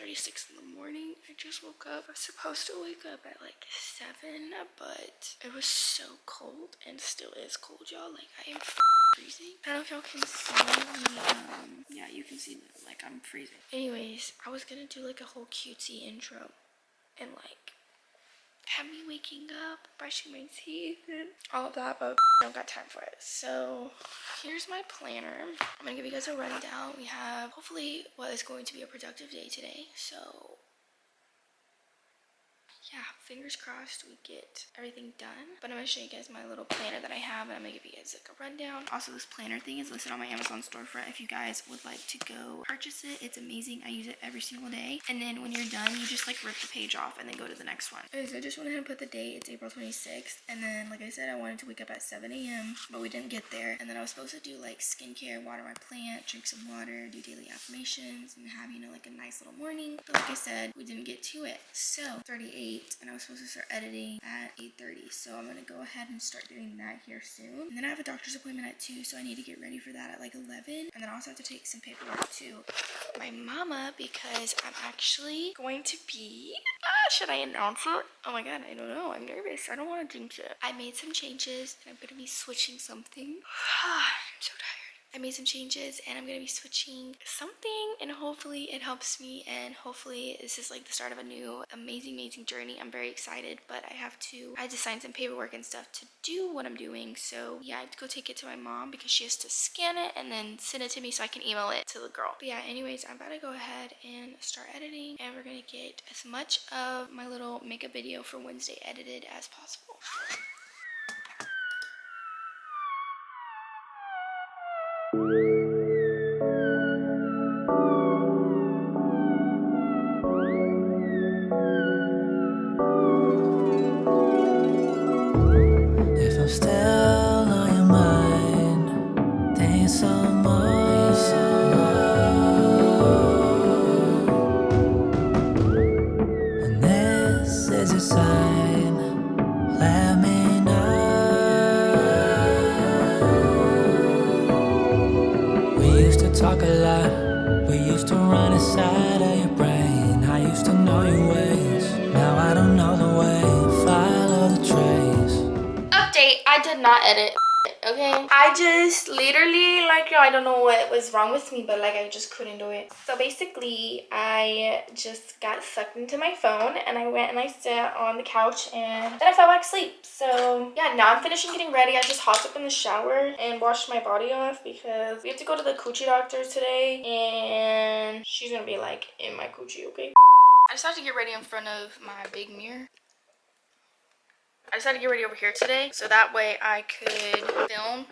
5:36 in the morning. I just woke up. I was supposed to wake up at like 7, but it was so cold and still is cold, y'all. Like I am freezing. I don't know if y'all can see me. Yeah, you can see that. Like I'm freezing. Anyways, I was gonna do like a whole cutesy intro and like have me waking up, brushing my teeth, and all of that, but I don't got time for it. So here's my planner. I'm gonna give you guys a rundown. We have hopefully what is going to be a productive day today. So yeah, fingers crossed we get everything done. But I'm gonna show you guys my little planner that I have, and I'm gonna give you guys like a rundown. Also, this planner thing is listed on my Amazon storefront if you guys would like to go purchase it. It's amazing. I use it every single day. And then when you're done, you just like rip the page off and then go to the next one. Okay, so I just went ahead and put the date. It's April 26th. And then, like I said, I wanted to wake up at 7 a.m., but we didn't get there. And then I was supposed to do like skincare, water my plant, drink some water, do daily affirmations, and have, you know, like a nice little morning. But like I said, we didn't get to it. So 38. And I was supposed to start editing at 8:30, so I'm gonna go ahead and start doing that here soon. And then I have a doctor's appointment at 2, so I need to get ready for that at like 11. And then I also have to take some paperwork to my mama because I'm actually going to be should I announce it? Oh my god, I don't know. I'm nervous. I don't want to jinx it. I made some changes and I'm gonna be switching something. I'm so tired. I made some changes and I'm going to be switching something, and hopefully it helps me, and hopefully this is like the start of a new amazing journey. I'm very excited, but I had to sign some paperwork and stuff to do what I'm doing. So yeah, I have to go take it to my mom because she has to scan it and then send it to me so I can email it to the girl. But yeah, anyways, I'm about to go ahead and start editing, and we're going to get as much of my little makeup video for Wednesday edited as possible. If I'm still on your mind, then so more. And this is a sign, let me know. We used to talk a lot, we used to run inside of your brain. I used to know your ways, now I don't know the way. Follow the trace. Update, I did not edit, okay? I just literally, like, yo, I don't know what was wrong with me, but like I just couldn't do it. So basically, I just got sucked into my phone and I went and I sat on the couch and then I fell back asleep. So yeah, now I'm finishing getting ready. I just hopped up in the shower and washed my body off because we have to go to the coochie doctor today and she's gonna be like in my coochie, okay? I just have to get ready in front of my big mirror. I decided to get ready over here today so that way I could film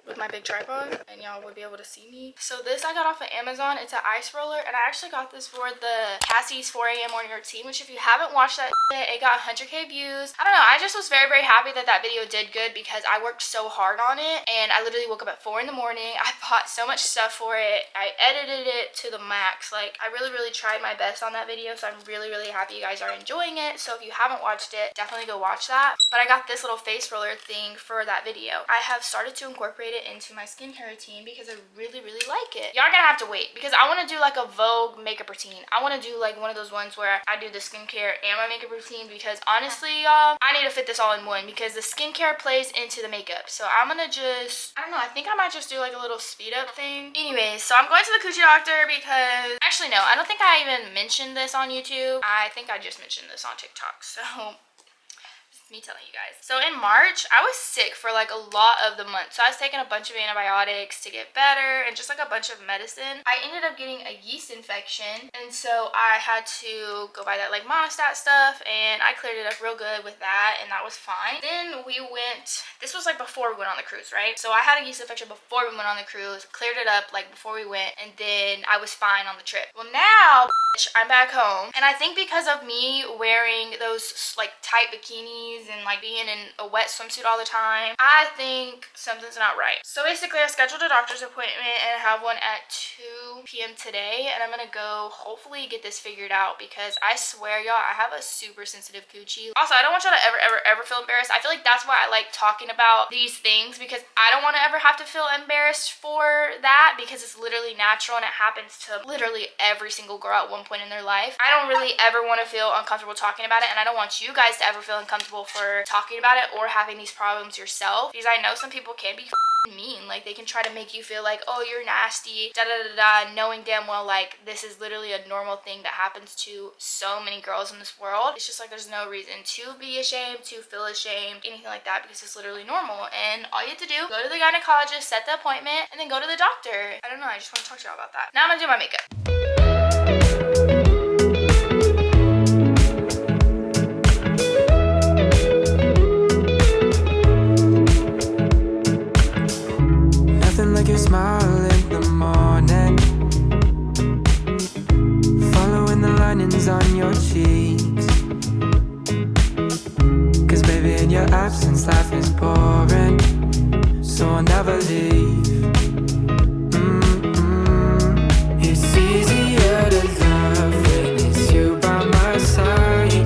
with my big tripod and y'all would be able to see me. So this I got off of Amazon. It's an ice roller, and I actually got this for the Cassie's 4 a.m. morning routine, which if you haven't watched that, it got 100k views. I don't know, I just was very happy that that video did good because I worked so hard on it, and I literally woke up at 4 in the morning. I bought so much stuff for it. I edited it to the max. Like I really tried my best on that video, so I'm really happy you guys are enjoying it. So if you haven't watched it, definitely go watch that. But I got this little face roller thing for that video. I have started to incorporate it into my skincare routine because I really like it. Y'all gonna have to wait because I want to do like a Vogue makeup routine. I want to do like one of those ones where I do the skincare and my makeup routine because honestly, y'all, I need to fit this all in one because the skincare plays into the makeup. So I'm gonna just, I don't know, I think I might just do like a little speed up thing. Anyways, so I'm going to the coochie doctor because, actually no, I don't think I even mentioned this on YouTube. I think I just mentioned this on TikTok. So me telling you guys. So in March, I was sick for like a lot of the month. So I was taking a bunch of antibiotics to get better and just like a bunch of medicine. I ended up getting a yeast infection, and so I had to go buy that like monostat stuff, and I cleared it up real good with that, and that was fine. Then we went, this was like before we went on the cruise, right? So I had a yeast infection before we went on the cruise, cleared it up like before we went, and then I was fine on the trip. Well now, I'm back home, and I think because of me wearing those like tight bikinis bikinis and like being in a wet swimsuit all the time. I think something's not right. So basically I scheduled a doctor's appointment and I have one at 2 p.m. today, and I'm gonna go hopefully get this figured out because I swear y'all, I have a super sensitive coochie. Also, I don't want y'all to ever feel embarrassed. I feel like that's why I like talking about these things, because I don't want to ever have to feel embarrassed for that, because it's literally natural and it happens to literally every single girl at one point in their life. I don't really ever want to feel uncomfortable talking about it, and I don't want you guys to ever feel uncomfortable for talking about it or having these problems yourself, because I know some people can be mean. Like, they can try to make you feel like, oh, you're nasty, da da da da, knowing damn well like this is literally a normal thing that happens to so many girls in this world. It's just like there's no reason to be ashamed, to feel ashamed, anything like that, because it's literally normal. And all you have to do, go to the gynecologist, set the appointment, and then go to the doctor. I don't know, I just want to talk to y'all about that. Now I'm gonna do my makeup. Like your smile in the morning, following the linings on your cheeks. 'Cause baby, in your absence life is boring, so I'll never leave. It's easier to love when it's you by my side,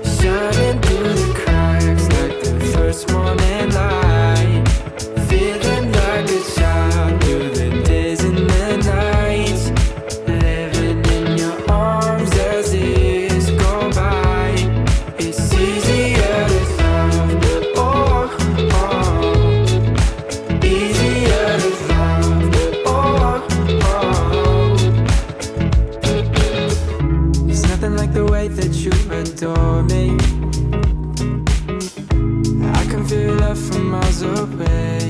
shining through the cracks like the first morning light, feeling like a child through the days and the nights, living in your arms as years go by. It's easier to love, oh, oh, easier to love, oh, oh. There's nothing like the way that you adore me. I can feel love from miles away.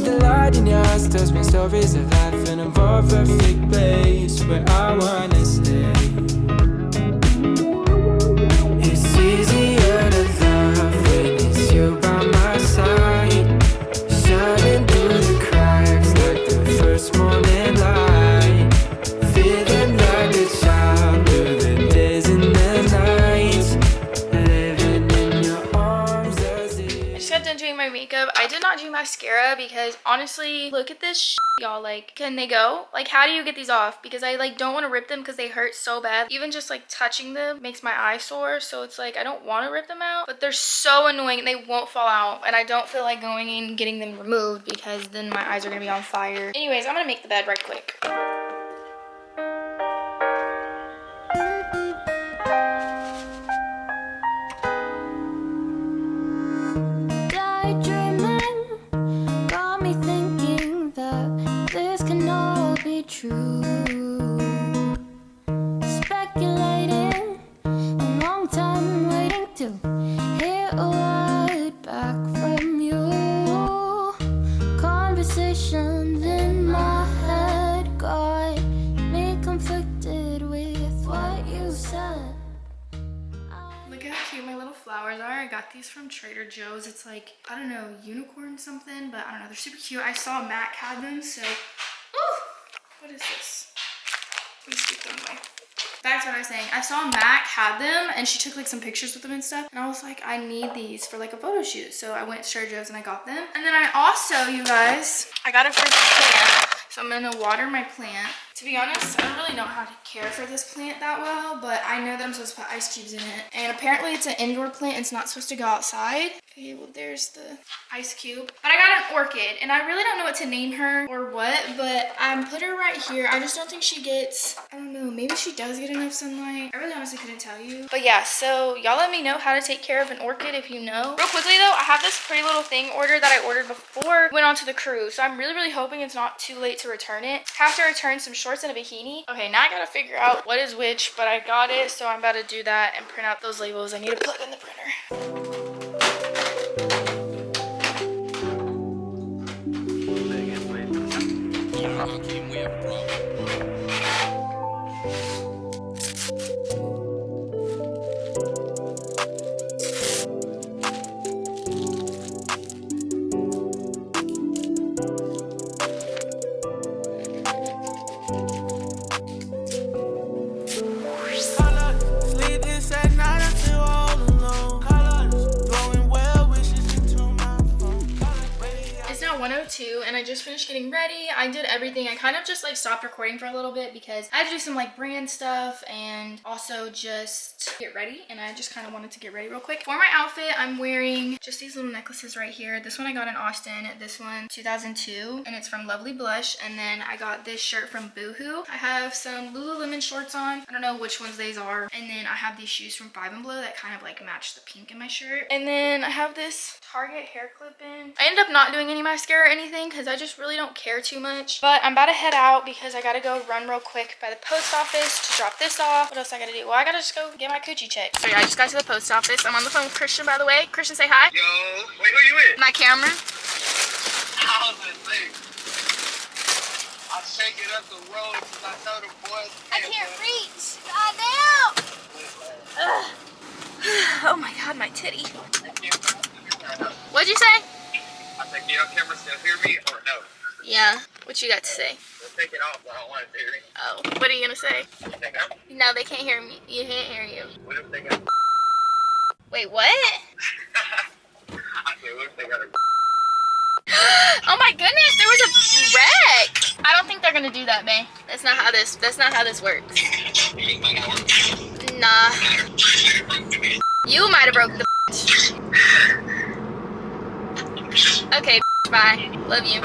The light in your eyes tells me stories of life in a more perfect place where I wanna stay. It's easier to love when it's you by my side, shining through the cracks like the first morning light, feeling like a child through the days and the nights, living in your arms as it. I just got done doing my makeup. I did not do mascara because honestly, look at this y'all. Like, can they go? Like, how do you get these off? Because I like don't want to rip them because they hurt so bad. Even just like touching them makes my eye sore, so it's like I don't want to rip them out, but they're so annoying. They won't fall out, and I don't feel like going and getting them removed because then my eyes are gonna be on fire. Anyways, I'm gonna make the bed right quick. True. Speculating, a long time waiting to hear a word back from you. Conversations in my head got me conflicted with what you said. Look at how cute my little flowers are. I got these from Trader Joe's. It's like, I don't know, unicorn something, but I don't know. They're super cute. I saw Mac had them, so... Ooh! What is this? Let me scoop them away. That's what I was saying. I saw Mac had them and she took like some pictures with them and stuff. And I was like, I need these for like a photo shoot. So I went to Trader Joe's and I got them. And then I also, you guys, I got it for the plant. So I'm gonna water my plant. To be honest, I don't really know how to care for this plant that well, but I know that I'm supposed to put ice cubes in it. And apparently it's an indoor plant. It's not supposed to go outside. Okay, well there's the ice cube. But I got an orchid and I really don't know what to name her or what, but I put her right here. I just don't think she gets, I don't know, maybe she does get enough sunlight. I really honestly couldn't tell you. But yeah, so y'all let me know how to take care of an orchid if you know. Real quickly though, I have this pretty little thing ordered that I ordered before we went on to the cruise. So I'm really hoping it's not too late to return it. Have to return some shorts and a bikini. Okay, now I gotta figure out what is which, but I got it, so I'm about to do that and print out those labels. I need to plug in the printer. Sleepless at night, I feel all alone. 2 and I just finished getting ready. I did everything. I kind of just like stopped recording for a little bit because I had to do some like brand stuff and also just get ready, and I just kind of wanted to get ready real quick. For my outfit, I'm wearing just these little necklaces right here. This one I got in Austin, this one 2002, and it's from Lovely Blush. And then I got this shirt from Boohoo. I have some Lululemon shorts on. I don't know which ones these are. And then I have these shoes from Five and Below that kind of like match the pink in my shirt. And then I have this Target hair clip in. I ended up not doing any mascara or anything because I just really don't care too much. But I'm about to head out because I gotta go run real quick by the post office to drop this off. What else I gotta do? Well, I gotta just go get my coochie check. So yeah, I just got to the post office. I'm on the phone with Christian, by the way. Christian, say hi. Yo, wait, who you with? My camera. How's it thing? I shake it up the road because I know the boys. I can't reach. God damn. Oh my God, my titty. What'd you say? I said, can your camera still hear me or no? Yeah. What you got to say? We'll take it off, but I don't want it to hear me. Oh, what are you gonna say? Take out? No, they can't hear me. You can't hear you. What if they got? Wait, what? I said, what if they got a? Oh my goodness, there was a wreck. I don't think they're gonna do that, bae. That's not how this works. Nah. You might have broke the Okay, bye. Love you.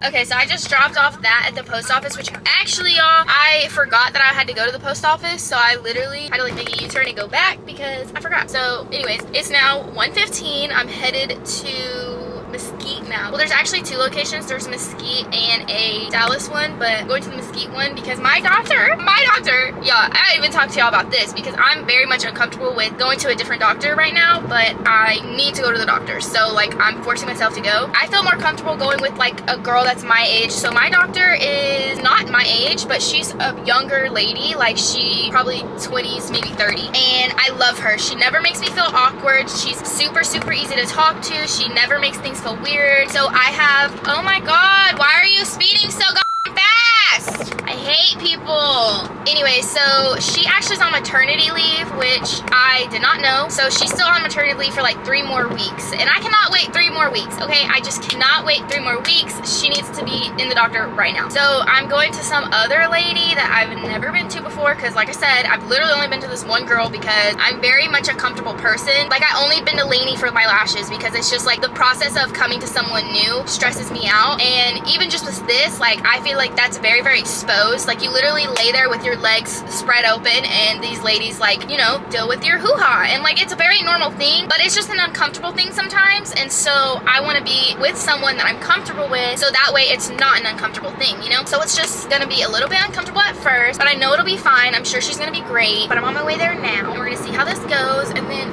Okay, so I just dropped off that at the post office, which actually, y'all, I forgot that I had to go to the post office, so I literally had to like make a U-turn and go back because I forgot. So anyways, it's now 1:15. I'm headed to Mesquite now. Well, there's actually 2 locations. There's Mesquite and a Dallas one, but I'm going to the Mesquite one because my doctor, y'all, I didn't even talk to y'all about this because I'm very much uncomfortable with going to a different doctor right now, but I need to go to the doctor. So like I'm forcing myself to go. I feel more comfortable going with like a girl that's my age. So my doctor is not my age, but she's a younger lady, like she probably 20s, maybe 30. And I love her. She never makes me feel awkward. She's super, super easy to talk to. She never makes things feel weird. So I have, oh my God, why are you speeding so fast? I hate people. Anyway, so she actually is on maternity leave, which I did not know. So she's still on maternity leave for like 3 more weeks. And I cannot wait 3 more weeks, okay? I just cannot wait 3 more weeks. She needs to be in the doctor right now. So I'm going to some other lady that I've never been to before because like I said, I've literally only been to this one girl because I'm very much a comfortable person. Like I only been to Lainey for my lashes because it's just like the process of coming to someone new stresses me out. And even just with this, like I feel like that's very, very exposed. Like you literally lay there with your legs spread open and these ladies like, you know, deal with your hoo-ha. And like it's a very normal thing, but it's just an uncomfortable thing sometimes. And so I want to be with someone that I'm comfortable with so that way it's not an uncomfortable thing, you know? So it's just gonna be a little bit uncomfortable at first, but I know it'll be fine. I'm sure she's gonna be great, but I'm on my way there now. And we're gonna see how this goes. And then,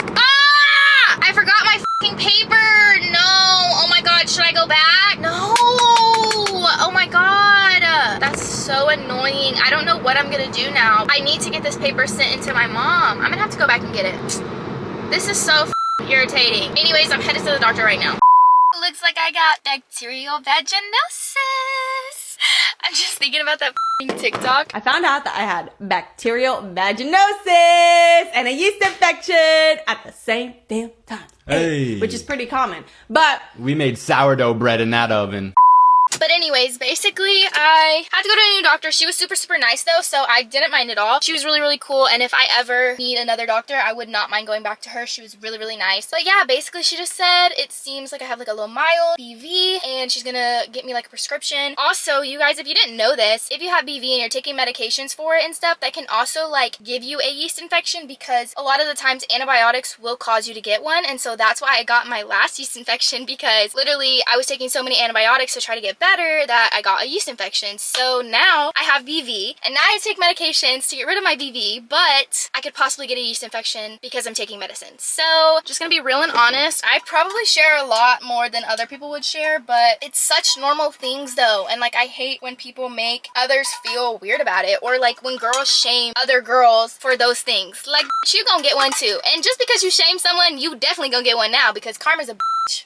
I forgot my fucking paper. No, oh my God, should I go back? No, oh my God, that's so annoying. I don't know what I'm gonna do now. I need to get this paper sent into my mom. I'm gonna have to go back and get it. This is so irritating. Anyways, I'm headed to the doctor right now. Looks like I got bacterial vaginosis. I'm just thinking about that TikTok. I found out that I had bacterial vaginosis and a yeast infection at the same damn time. Hey. Which is pretty common. But We made sourdough bread in that oven. But anyways, basically, I had to go to a new doctor. She was super, super nice though, so I didn't mind at all. She was really, really cool, and if I ever need another doctor, I would not mind going back to her. She was really, really nice. But yeah, basically she just said it seems like I have like a little mild BV, and she's gonna get me like a prescription. Also, you guys, if you didn't know this, if you have BV and you're taking medications for it and stuff, that can also like give you a yeast infection because a lot of the times antibiotics will cause you to get one, and so that's why I got my last yeast infection because literally I was taking so many antibiotics to try to get better that I got a yeast infection. So now I have BV and now I take medications to get rid of my BV, but I could possibly get a yeast infection because I'm taking medicine. So just gonna be real and honest, I probably share a lot more than other people would share, but it's such normal things though, and like I hate when people make others feel weird about it, or like when girls shame other girls for those things. Like, you gonna get one too, and just because you shame someone, you definitely gonna get one now because karma's a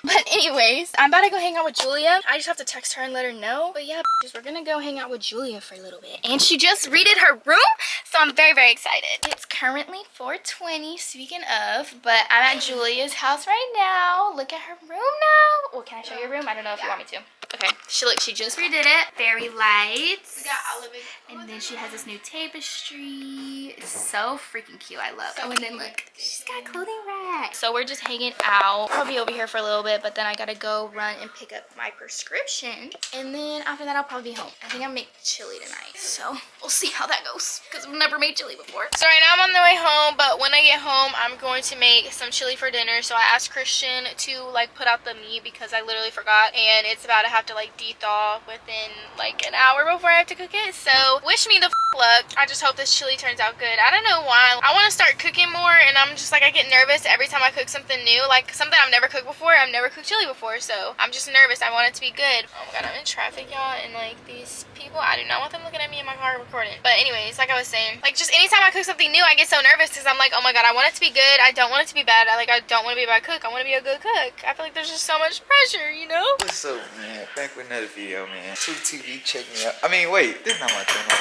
But anyways, I'm about to go hang out with Julia. I just have to text her and let her know. But yeah, we're gonna go hang out with Julia for a little bit. And she just redid her room, so I'm very, very excited. It's currently 4:20, speaking of, but I'm at Julia's house right now. Look at her room now. Well, can I show you your room? I don't know if you want me to. Okay, she just redid it. Fairy lights. We got all of it. And then she has this new tapestry. It's so freaking cute. I love it. Oh, and then look, she's got a clothing rack. So we're just hanging out. I'll be over here for a little bit, but then I gotta go run and pick up my prescription. And then after that, I'll probably be home. I think I'm making chili tonight. So we'll see how that goes, because I've never made chili before. So right now I'm on the way home, but when I get home, I'm going to make some chili for dinner. So I asked Christian to like put out the meat because I literally forgot, and it's about to have to like de-thaw within like an hour before I have to cook it. So wish me the luck. I just hope this chili turns out good. I don't know why. I want to start cooking more, and I'm just like, I get nervous every time I cook something new, like something I've never cooked before. I've never cooked chili before, so I'm just nervous. I want it to be good. Oh my god, I'm in traffic, y'all, and like these people, I do not want them looking at me in my car recording. But anyways, like I was saying, like just anytime I cook something new, I get so nervous because I'm like, oh my god, I want it to be good. I don't want it to be bad. I don't want to be a bad cook. I want to be a good cook. I feel like there's just so much pressure, you know? What's up, man? Back with another video, man. True TV, check me out. I mean, wait, this is not my channel.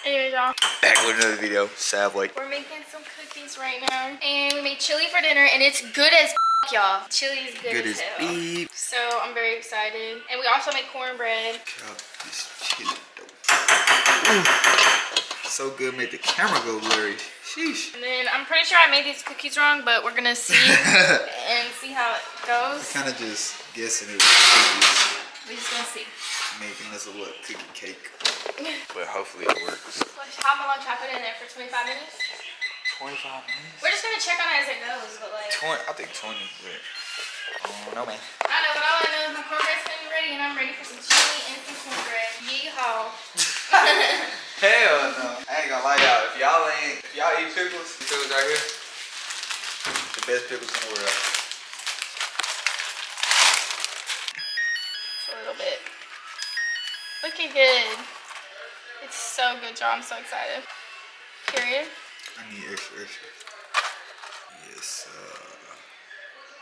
Anyways, y'all, Back with another video, SavWay. we're making some cookies right now, and we made chili for dinner, and it's good as y'all. Chili is good as hell. beef. So I'm very excited, and we also make cornbread. God, this chili dope. So good, made the camera go blurry. Sheesh. And then I'm pretty sure I made these cookies wrong, but we're gonna see and see how it goes. Kind of just guessing it was cookies. We're just gonna see. Making us a what, cookie cake. But hopefully it works. How long should I put it in there for 25 minutes? 25 minutes? We're just gonna check on it as it goes, but like 20, I think 20, but I don't know, man. I know, but all I know is my cornbread's gonna be ready, and I'm ready for some chili and some cornbread. Yeehaw. Hell no. I ain't gonna lie, y'all. If y'all eat pickles, these pickles right here, the best pickles in the world. Just a little bit. Looking good. It's so good, y'all. I'm so excited. Period. I need extra. Yes,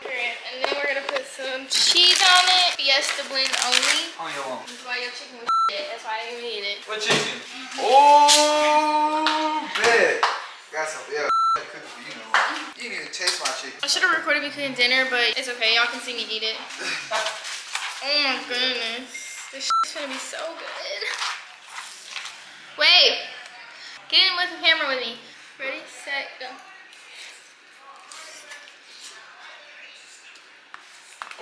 Period. And then we're gonna put some cheese on it. Fiesta blend only. on your own. That's why your chicken was shit. That's why I didn't even eat it. What chicken? Oh, bet. Got some, yeah, cooking for you, know. You didn't even taste my chicken. I should have recorded me cooking dinner, but it's okay. Y'all can see me eat it. Oh my goodness. This shit's gonna be so good. Wait. Get in with the camera with me. Ready, set, go.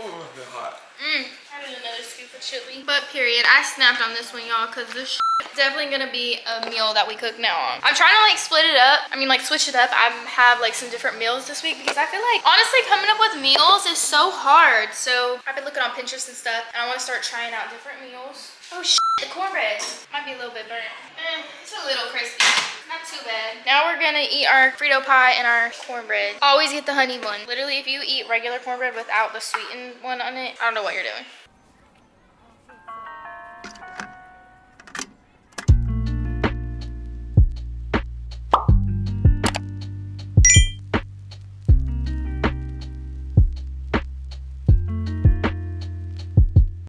Oh, they're hot. I need another scoop of chili. But period, I snapped on this one, y'all, because this is definitely gonna be a meal that we cook now on. I'm trying to like split it up. I mean, like switch it up. I have like some different meals this week because I feel like honestly coming up with meals is so hard. So I've been looking on Pinterest and stuff, and I want to start trying out different meals. Oh the cornbread might be a little bit burnt. It's a little crispy. Not too bad. Now we're gonna eat our Frito pie and our cornbread. Always get the honey one. Literally, if you eat regular cornbread without the sweetened one on it, I don't know what you're doing.